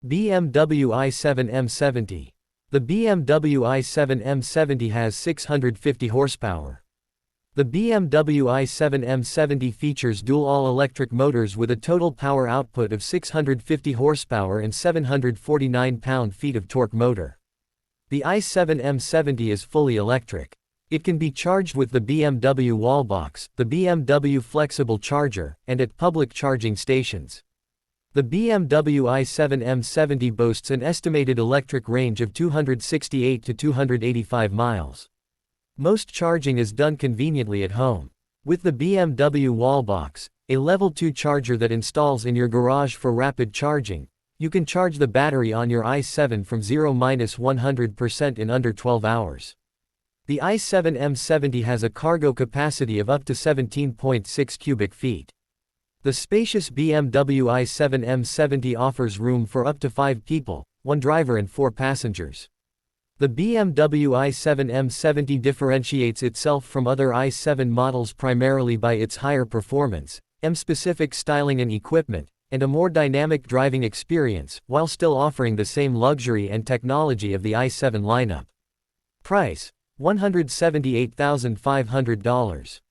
BMW i7 M70. The BMW i7 M70 has 650 horsepower. The BMW i7 M70 features dual all-electric motors with a total power output of 650 horsepower and 749 pound-feet of torque motor. The i7 M70 is fully electric. It can be charged with the BMW Wallbox, the BMW Flexible Charger, and at public charging stations. The BMW i7 M70 boasts an estimated electric range of 268 to 285 miles. Most charging is done conveniently at home. With the BMW Wallbox, a Level 2 charger that installs in your garage for rapid charging, you can charge the battery on your i7 from 0–100% in under 12 hours. The i7 M70 has a cargo capacity of up to 17.6 cubic feet. The spacious BMW i7 M70 offers room for up to 5 people, 1 driver and 4 passengers. The BMW i7 M70 differentiates itself from other i7 models primarily by its higher performance, M-specific styling and equipment, and a more dynamic driving experience, while still offering the same luxury and technology of the i7 lineup. Price: $178,500.